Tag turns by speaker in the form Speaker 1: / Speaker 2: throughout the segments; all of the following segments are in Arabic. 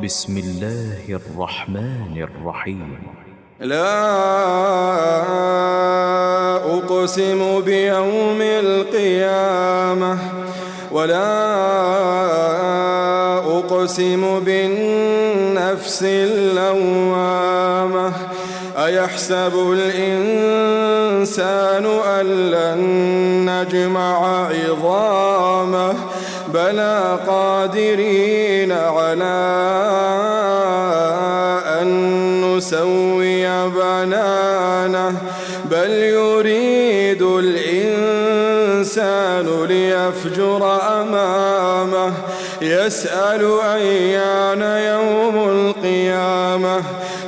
Speaker 1: بسم الله الرحمن الرحيم.
Speaker 2: لا أقسم بيوم القيامة ولا أقسم بالنفس اللوامة. أيحسب الإنسان أن لن نجمع عظامه بلى قادرين على أن نسوي بنانه بل يريد الإنسان ليفجر أمامه يسأل أيان يوم القيامة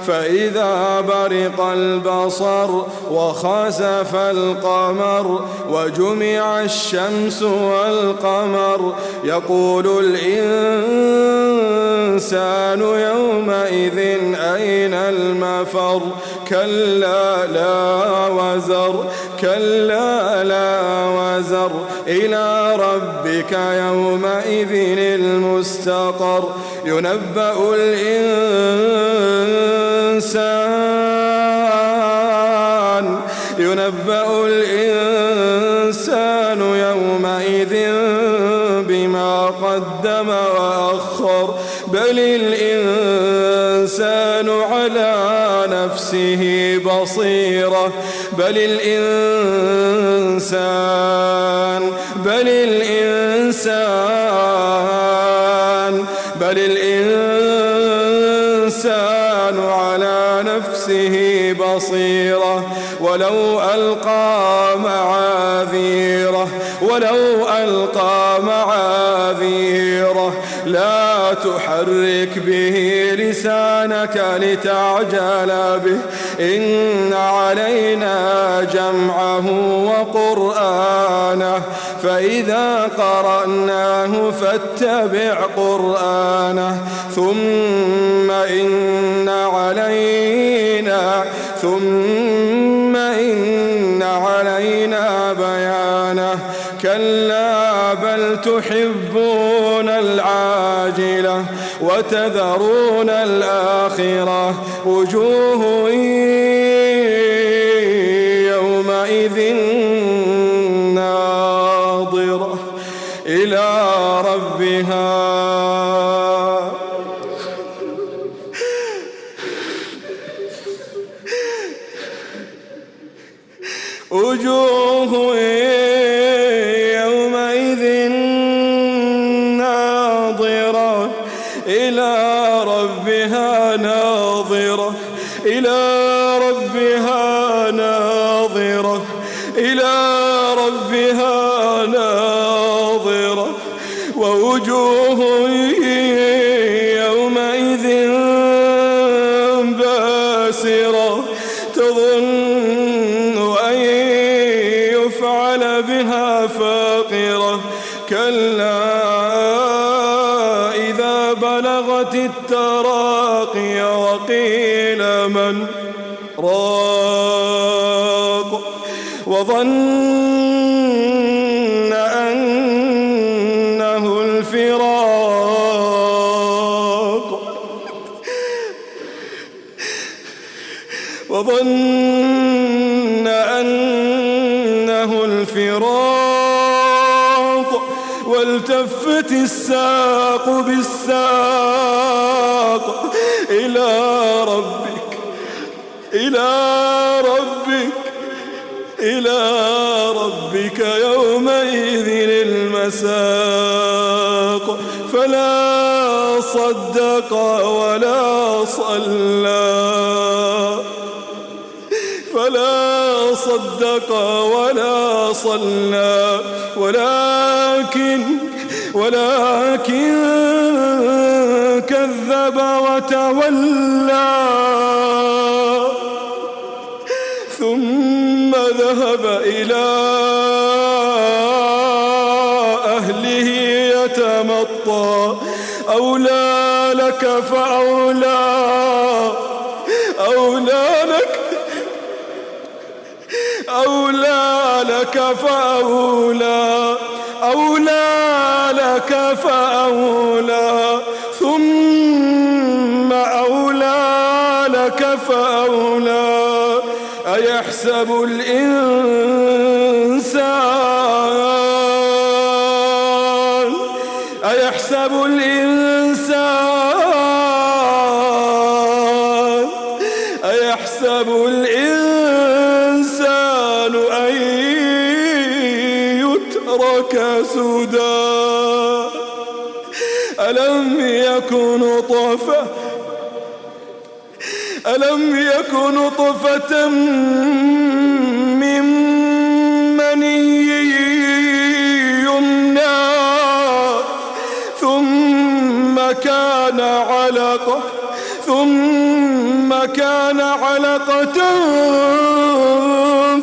Speaker 2: فإذا برق البصر وخسف القمر وجمع الشمس والقمر يقول الإنسان يومئذ أين المفر كلا لا وزر إلى ربك يومئذ المستقر ينبأ الإنسان يومئذ بما قدم وأخر بل الإنسان على نفسه بصيرة بل الإنسان على نفسه بصيرة ولو ألقى معاذيره لا تحرك به لسانك لتعجل به إن علينا جمعه وقرآنه فإذا قرأناه فاتبع قرآنه ثم إن علينا بيانه كلا بل تحبون العاجلة وتذرون الآخرة وجوه يومئذ ناظرة إلى ربها ناظرة ووجوه يومئذ باسرة تظن أن يفعل بها فاقرة كلا إذا بلغت التراقي وقيل من راق وظن أنه الفراق والتفت الساق بالساق إلى ربك يومئذ المساق فلا صدق ولا صلى ولكن كذب وتولى ثم ذهب إلى أهله يتمطى أولى لك فأولى ثم لك فأولى أيحسب الإنسان أن يترك سدى ألم يكن نطفة من مني يمنى ثم كان علقة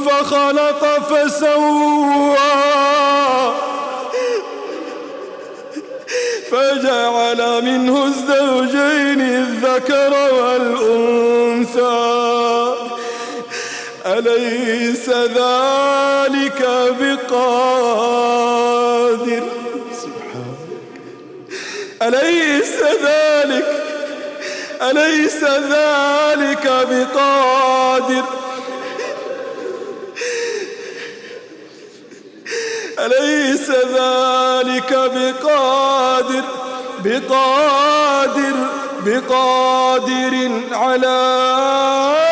Speaker 2: فخلق فسوى فجعل منه الزوجين الذكر والأنثى أليس ذلك بقادر أليس ذلك بقادر أليس ذلك بقادر على